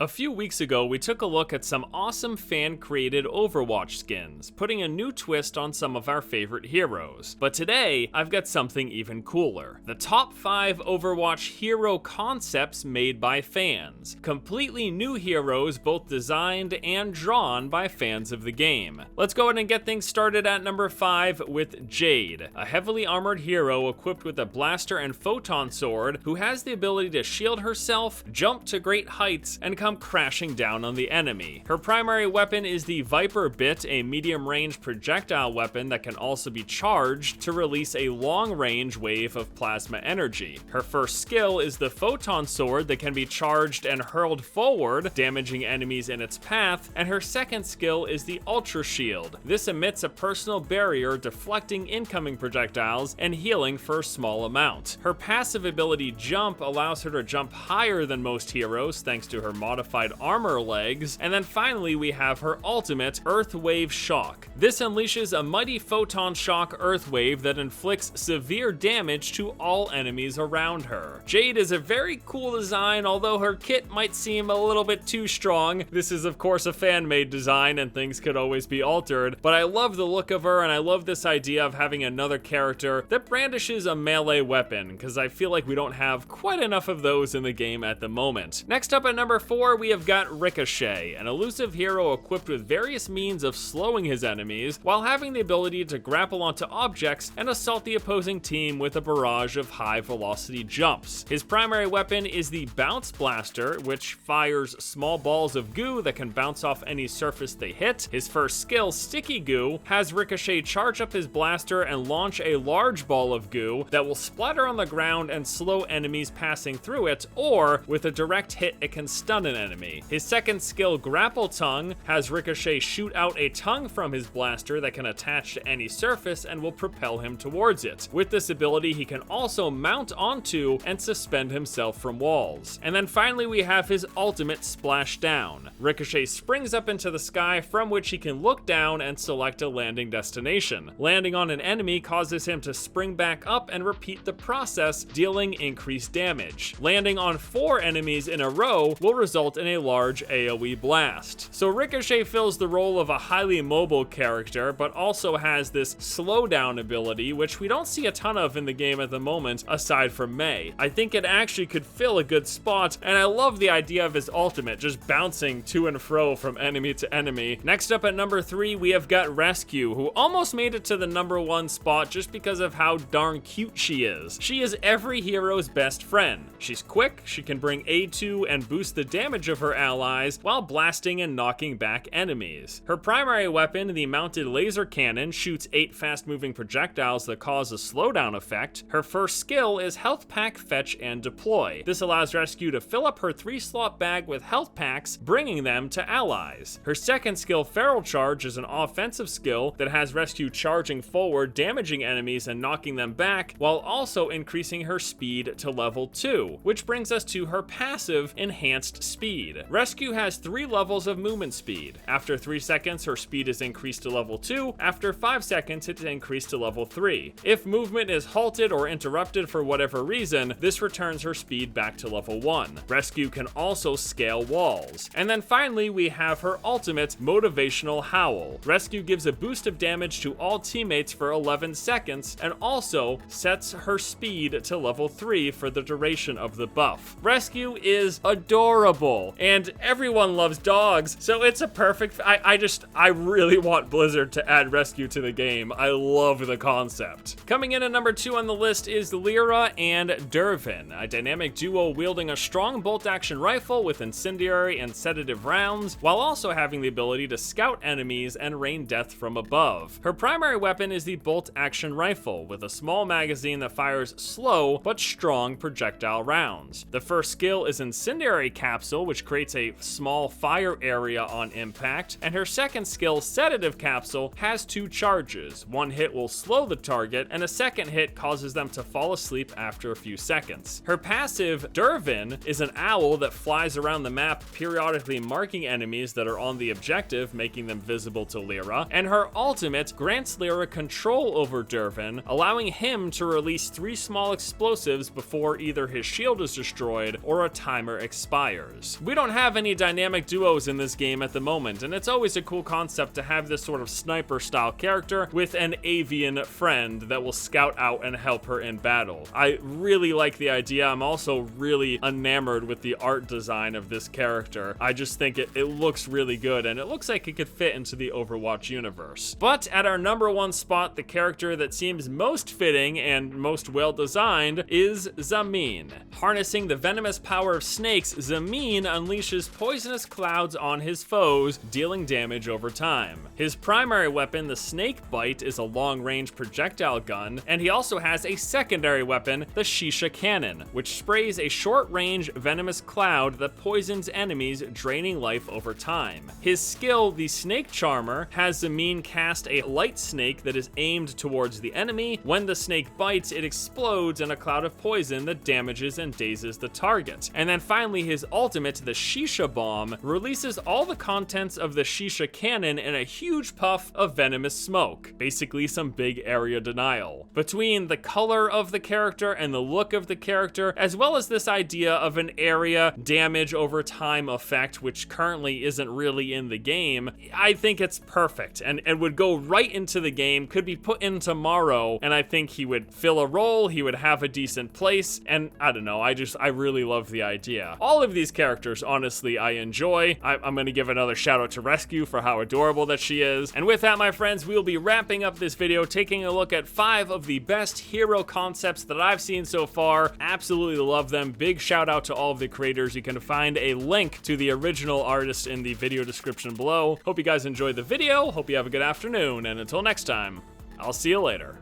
A few weeks ago, we took a look at some awesome fan-created Overwatch skins, putting a new twist on some of our favorite heroes. But today, I've got something even cooler. The top 5 Overwatch Hero concepts made by fans. Completely new heroes both designed and drawn by fans of the game. Let's go ahead and get things started at number 5 with Jade, a heavily armored hero equipped with a blaster and photon sword who has the ability to shield herself, jump to great heights, and come crashing down on the enemy. Her primary weapon is the Viper Bit, a medium-range projectile weapon that can also be charged to release a long-range wave of plasma energy. Her first skill is the Photon Sword that can be charged and hurled forward, damaging enemies in its path, and her second skill is the Ultra Shield. This emits a personal barrier deflecting incoming projectiles and healing for a small amount. Her passive ability Jump allows her to jump higher than most heroes thanks to her modified armor legs, and then finally we have her ultimate, Earth Wave Shock. This unleashes a mighty photon shock earth wave that inflicts severe damage to all enemies around her. Jade is a very cool design, although her kit might seem a little bit too strong. This is of course a fan-made design and things could always be altered, but I love the look of her and I love this idea of having another character that brandishes a melee weapon, because I feel like we don't have quite enough of those in the game at the moment. Next up at number 4, we have got Ricochet, an elusive hero equipped with various means of slowing his enemies while having the ability to grapple onto objects and assault the opposing team with a barrage of high velocity jumps. His primary weapon is the Bounce Blaster, which fires small balls of goo that can bounce off any surface they hit. His first skill, Sticky Goo, has Ricochet charge up his blaster and launch a large ball of goo that will splatter on the ground and slow enemies passing through it, or with a direct hit it can stun an enemy. His second skill, Grapple Tongue, has Ricochet shoot out a tongue from his blaster that can attach to any surface and will propel him towards it. With this ability, he can also mount onto and suspend himself from walls. And then finally we have his ultimate, Splashdown. Ricochet springs up into the sky from which he can look down and select a landing destination. Landing on an enemy causes him to spring back up and repeat the process, dealing increased damage. Landing on 4 enemies in a row will result in a large AoE blast. So Ricochet fills the role of a highly mobile character, but also has this slowdown ability, which we don't see a ton of in the game at the moment, aside from Mei. I think it actually could fill a good spot, and I love the idea of his ultimate, just bouncing to and fro from enemy to enemy. Next up at number 3, we have got Rescue, who almost made it to the number 1 spot just because of how darn cute she is. She is every hero's best friend. She's quick, she can bring aid to and boost the damage of her allies while blasting and knocking back enemies. Her primary weapon, the mounted laser cannon, shoots 8 fast-moving projectiles that cause a slowdown effect. Her first skill is Health Pack Fetch and Deploy. This allows Rescue to fill up her 3-slot bag with health packs, bringing them to allies. Her second skill, Feral Charge, is an offensive skill that has Rescue charging forward, damaging enemies and knocking them back, while also increasing her speed to level 2, which brings us to her passive, Enhanced Speed. Rescue has 3 levels of movement speed. After 3 seconds, her speed is increased to level 2. After 5 seconds, it's increased to level 3. If movement is halted or interrupted for whatever reason, this returns her speed back to level 1. Rescue can also scale walls. And then finally, we have her ultimate, Motivational Howl. Rescue gives a boost of damage to all teammates for 11 seconds, and also sets her speed to level 3 for the duration of the buff. Rescue is adorable, and everyone loves dogs, so it's a perfect. I really want Blizzard to add Rescue to the game. I love the concept. Coming in at number 2 on the list is Lyra and Derven, a dynamic duo wielding a strong bolt-action rifle with incendiary and sedative rounds, while also having the ability to scout enemies and rain death from above. Her primary weapon is the bolt-action rifle, with a small magazine that fires slow but strong projectile rounds. The first skill is Incendiary Capsule, which creates a small fire area on impact, and her second skill, Sedative Capsule, has 2 charges. One hit will slow the target, and a second hit causes them to fall asleep after a few seconds. Her passive, Derven, is an owl that flies around the map, periodically marking enemies that are on the objective, making them visible to Lyra, and her ultimate grants Lyra control over Derven, allowing him to release 3 small explosives before either his shield is destroyed or a timer expires. heroes. We don't have any dynamic duos in this game at the moment, and it's always a cool concept to have this sort of sniper-style character with an avian friend that will scout out and help her in battle. I really like the idea. I'm also really enamored with the art design of this character. I just think it looks really good, and it looks like it could fit into the Overwatch universe. But at our number one spot, the character that seems most fitting and most well designed is Zameen. Harnessing the venomous power of snakes, Zameen unleashes poisonous clouds on his foes, dealing damage over time. His primary weapon, the Snake Bite, is a long-range projectile gun, and he also has a secondary weapon, the Shisha Cannon, which sprays a short-range venomous cloud that poisons enemies, draining life over time. His skill, the Snake Charmer, has Zameen cast a light snake that is aimed towards the enemy. When the snake bites, it explodes in a cloud of poison that damages and dazes the target. And then finally, his ultimate, the Shisha Bomb, releases all the contents of the Shisha Cannon in a huge puff of venomous smoke. Basically some big area denial. Between the color of the character and the look of the character, as well as this idea of an area damage over time effect, which currently isn't really in the game, I think it's perfect and would go right into the game, could be put in tomorrow, and I think he would fill a role, he would have a decent place, and I don't know, I really love the idea. All of these characters, honestly, I enjoy. I'm gonna give another shout out to Rescue for how adorable that she is. And with that, my friends, we'll be wrapping up this video, taking a look at 5 of the best hero concepts that I've seen so far. Absolutely love them. Big shout out to all of the creators. You can find a link to the original artist in the video description below. Hope you guys enjoyed the video. Hope you have a good afternoon, and until next time, I'll see you later.